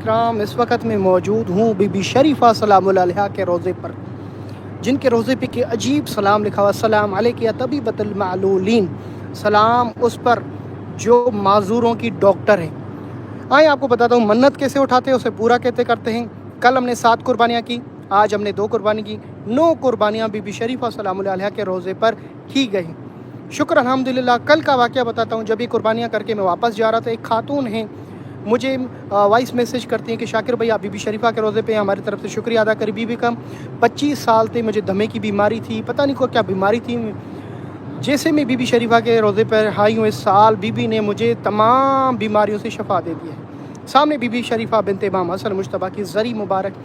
کرام اس وقت میں موجود ہوں بی بی شریفہ سلام اللہ علیہا کے روضے پر، جن کے روضے پہ کہ عجیب سلام لکھا ہوا، السلام علیک یا طبیبۃ المعلولین، سلام اس پر جو معذوروں کی ڈاکٹر ہے۔ آئیں آپ کو بتاتا ہوں منت کیسے اٹھاتے ہیں، اسے پورا کیسے کرتے ہیں۔ کل ہم نے 7 قربانیاں کی، آج ہم نے 2 قربانی کی، 9 قربانیاں بی بی شریفہ سلام اللہ علیہا کے روضے پر کی گئی۔ شکر الحمدللہ۔ کل کا واقعہ بتاتا ہوں، جب یہ قربانیاں کر کے میں واپس جا رہا تھا، ایک خاتون ہیں مجھے وائس میسیج کرتی ہیں کہ شاکر بھائی آپ بی بی شریفہ کے روضے پہ ہماری طرف سے شکریہ ادا کری۔ بی بی کا 25 سال تھے، مجھے دمے کی بیماری تھی، پتہ نہیں کیا بیماری تھی۔ جیسے میں بی بی شریفہ کے روضے پر آئی ہوں اس سال، بی بی نے مجھے تمام بیماریوں سے شفا دے دی ہے۔ سامنے بی بی شریفہ بنت امام حسن مجتبیٰ کی زری مبارک،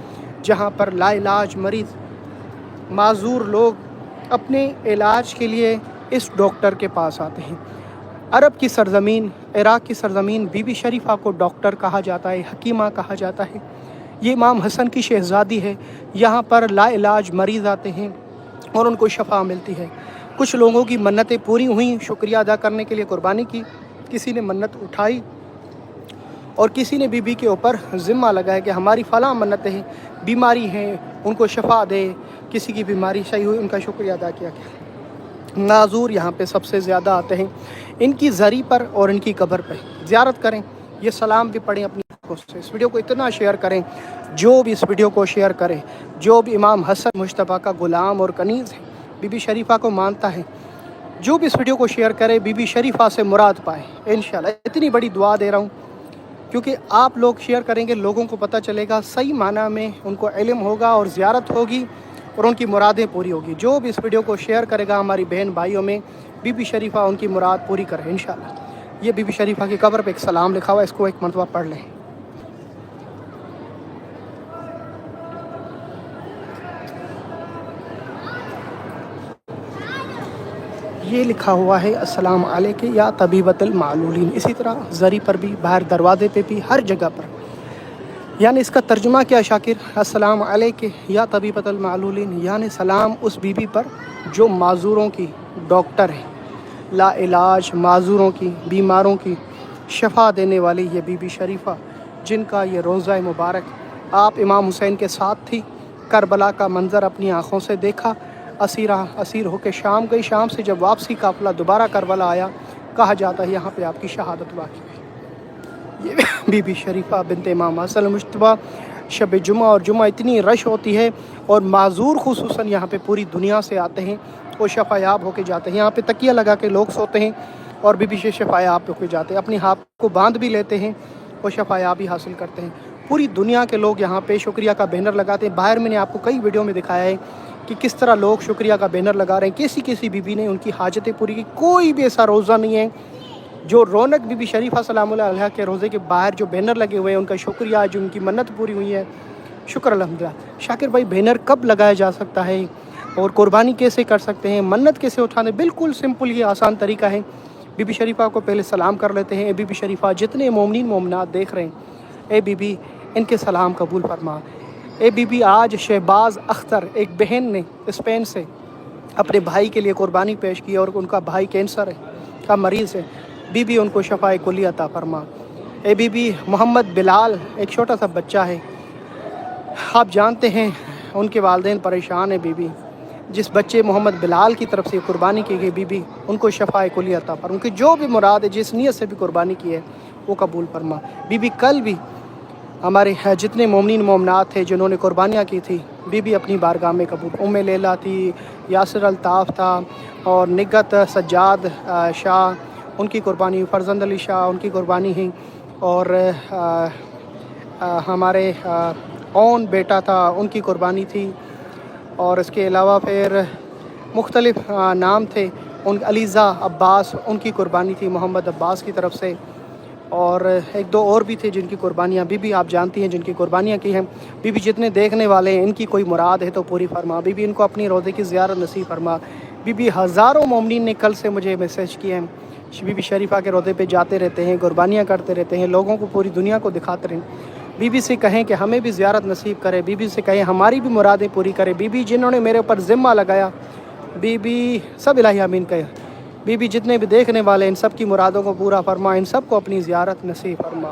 جہاں پر لا علاج مریض معذور لوگ اپنے علاج کے لیے اس ڈاکٹر کے پاس آتے ہیں۔ عرب کی سرزمین، عراق کی سرزمین، بی بی شریفہ کو ڈاکٹر کہا جاتا ہے، حکیمہ کہا جاتا ہے۔ یہ امام حسن کی شہزادی ہے۔ یہاں پر لا علاج مریض آتے ہیں اور ان کو شفا ملتی ہے۔ کچھ لوگوں کی منتیں پوری ہوئیں، شکریہ ادا کرنے کے لیے قربانی کی، کسی نے منت اٹھائی اور کسی نے بی بی کے اوپر ذمہ لگایا کہ ہماری فلاں منتیں بیماری ہیں، ان کو شفا دے۔ کسی کی بیماری صحیح ہوئی، ان کا شکریہ ادا کیا گیا۔ معذور یہاں پہ سب سے زیادہ آتے ہیں، ان کی زری پر اور ان کی قبر پہ زیارت کریں، یہ سلام بھی پڑھیں اپنی آنکھوں سے۔ اس ویڈیو کو اتنا شیئر کریں، جو بھی اس ویڈیو کو شیئر کرے، جو بھی امام حسن مجتبیٰ کا غلام اور کنیز ہے، بی بی شریفہ کو مانتا ہے، جو بھی اس ویڈیو کو شیئر کرے بی بی شریفہ سے مراد پائے انشاءاللہ۔ اتنی بڑی دعا دے رہا ہوں کیونکہ آپ لوگ شیئر کریں گے، لوگوں کو پتہ چلے گا، صحیح معنی میں ان کو علم ہوگا اور زیارت ہوگی اور ان کی مرادیں پوری ہوگی۔ جو بھی اس ویڈیو کو شیئر کرے گا ہماری بہن بھائیوں میں، بی بی شریفہ ان کی مراد پوری کرے انشاءاللہ۔ یہ بی بی شریفہ کی قبر پہ ایک سلام لکھا ہوا ہے، اس کو ایک مرتبہ پڑھ لیں۔ یہ لکھا ہوا ہے السلام علیک یا طبیبۃ المعلولین، اسی طرح زری پر بھی، باہر دروازے پہ بھی، ہر جگہ پر۔ یعنی اس کا ترجمہ کیا شاکر؟ السلام علیک یا طبیبۃ المعلولین، یعنی سلام اس بی بی پر جو معذوروں کی ڈاکٹر ہے، لا علاج معذوروں کی، بیماروں کی شفا دینے والی یہ بی بی شریفہ، جن کا یہ روضہ مبارک آپ امام حسین کے ساتھ تھی، کربلا کا منظر اپنی آنکھوں سے دیکھا، اسیر ہو کے شام گئی، شام سے جب واپسی قافلہ دوبارہ کربلا آیا، کہا جاتا ہے یہاں پہ آپ کی شہادت واقع ہوئی۔ یہ بی بی شریفہ بنت امام حسن مجتبیٰ، شب جمعہ اور جمعہ اتنی رش ہوتی ہے اور معذور خصوصاً یہاں پہ پوری دنیا سے آتے ہیں، وہ شفا یاب ہو کے جاتے ہیں۔ یہاں پہ تکیہ لگا کے لوگ سوتے ہیں اور بی بی سے شفا یاب ہو کے جاتے ہیں، اپنی ہاتھ کو باندھ بھی لیتے ہیں اور شفا یابی حاصل کرتے ہیں۔ پوری دنیا کے لوگ یہاں پہ شکریہ کا بینر لگاتے ہیں۔ باہر میں نے آپ کو کئی ویڈیو میں دکھایا ہے کہ کس طرح لوگ شکریہ کا بینر لگا رہے ہیں، کسی بی بی نے ان کی حاجتیں پوری کی۔ کوئی بھی ایسا روزہ نہیں ہے جو رونق بی بی شریفہ سلام اللہ علیہا کے روزے کے باہر جو بینر لگے ہوئے ہیں ان کا شکریہ، جو ان کی منت پوری ہوئی ہے، شکر الحمدللہ۔ شاکر بھائی بینر کب لگایا جا سکتا ہے اور قربانی کیسے کر سکتے ہیں، منت کیسے اٹھانے؟ بالکل سمپل، یہ آسان طریقہ ہے۔ بی بی شریفہ کو پہلے سلام کر لیتے ہیں، اے بی بی شریفہ جتنے مومنین مومنات دیکھ رہے ہیں، اے بی بی ان کے سلام قبول فرما۔ اے بی بی آج شہباز اختر ایک بہن نے اسپین سے اپنے بھائی کے لیے قربانی پیش کی اور ان کا بھائی کینسر کا مریض ہے، بی بی ان کو شفاء کلی عطا فرما۔ اے بی بی محمد بلال ایک چھوٹا سا بچہ ہے، آپ جانتے ہیں ان کے والدین پریشان ہیں، بی بی جس بچے محمد بلال کی طرف سے قربانی کی گئی، بی بی ان کو شفاء کلی عطا فرما، ان کی جو بھی مراد ہے، جس نیت سے بھی قربانی کی ہے وہ قبول فرما۔ بی بی کل بھی ہمارے جتنے مومنین مومنات تھے جنہوں نے قربانیاں کی تھی، بی بی اپنی بارگاہ میں قبول۔ ام لیلہ تھی، یاسر الطاف تھا اور نگت سجاد شاہ، ان کی قربانی، فرزند علی شاہ ان کی قربانی ہیں، اور ہمارے اون بیٹا تھا ان کی قربانی تھی، اور اس کے علاوہ پھر مختلف نام تھے، ان علیزہ عباس ان کی قربانی تھی محمد عباس کی طرف سے، اور ایک دو اور بھی تھے جن کی قربانیاں بی بی آپ جانتی ہیں جن کی قربانیاں کی ہیں۔ بی بی جتنے دیکھنے والے ہیں ان کی کوئی مراد ہے تو پوری فرما، بی بی ان کو اپنی روضے کی زیارت نصیب فرما۔ بی بی ہزاروں مومنین نے کل سے مجھے میسیج کیے ہیں، بی بی شریفہ کے روضے پہ جاتے رہتے ہیں، قربانیاں کرتے رہتے ہیں، لوگوں کو پوری دنیا کو دکھاتے رہیں۔ بی بی سے کہیں کہ ہمیں بھی زیارت نصیب کرے، بی بی سے کہیں ہماری بھی مرادیں پوری کرے۔ بی بی جنہوں نے میرے اوپر ذمہ لگایا، بی بی سب الہی آمین کہے۔ بی بی جتنے بھی دیکھنے والے ان سب کی مرادوں کو پورا فرما، ان سب کو اپنی زیارت نصیب فرما۔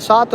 7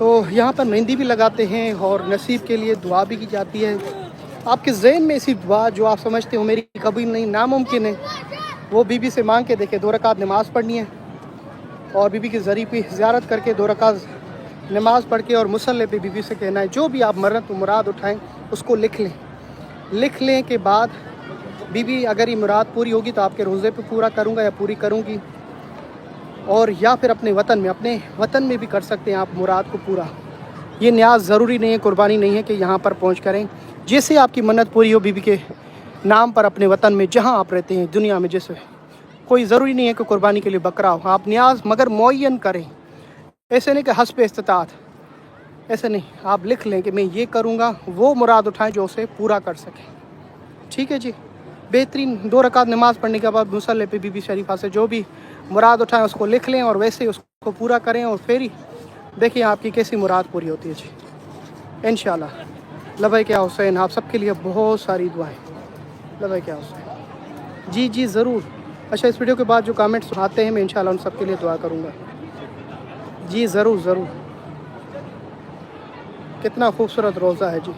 تو یہاں پر مہندی بھی لگاتے ہیں اور نصیب کے لیے دعا بھی کی جاتی ہے. آپ کے ذہن میں ایسی دعا جو آپ سمجھتے ہو میری کبھی نہیں ناممکن ہے، وہ بی بی سے مانگ کے دیکھیں. 2 رکعت نماز پڑھنی ہے اور بی بی کی زری پہ زیارت کر کے 2 رکعت نماز پڑھ کے اور مصلی پہ بی بی سے کہنا ہے جو بھی آپ مراد اٹھائیں اس کو لکھ لیں. لکھ لیں کے بعد بی بی اگر یہ مراد پوری ہوگی تو آپ کے روزے پہ پورا کروں گا یا پوری کروں گی، اور یا پھر اپنے وطن میں بھی کر سکتے ہیں آپ مراد کو پورا. یہ نیاز ضروری نہیں ہے، قربانی نہیں ہے کہ یہاں پر پہنچ کریں. جیسے آپ کی منت پوری ہو بی بی کے نام پر اپنے وطن میں جہاں آپ رہتے ہیں دنیا میں، جیسے کوئی ضروری نہیں ہے کہ قربانی کے لیے بکرا ہو. آپ نیاز مگر معین کریں، ایسے نہیں کہ حسب استطاعت، ایسے نہیں. آپ لکھ لیں کہ میں یہ کروں گا، وہ مراد اٹھائیں جو اسے پورا کر سکیں. ٹھیک ہے جی. بہترین 2 رکعت نماز پڑھنے کے بعد مصلی پہ بی بی شریفہ سے جو بھی مراد اٹھائیں اس کو لکھ لیں اور ویسے اس کو پورا کریں، اور پھر ہی دیکھیں آپ کی کیسی مراد پوری ہوتی ہے جی انشاءاللہ. لبیک یا حسین. آپ سب کے لیے بہت ساری دعائیں. لبیک یا حسین. جی ضرور. اچھا، اس ویڈیو کے بعد جو کامنٹس آتے ہیں میں انشاءاللہ ان سب کے لیے دعا کروں گا. جی ضرور. کتنا خوبصورت روزہ ہے جی.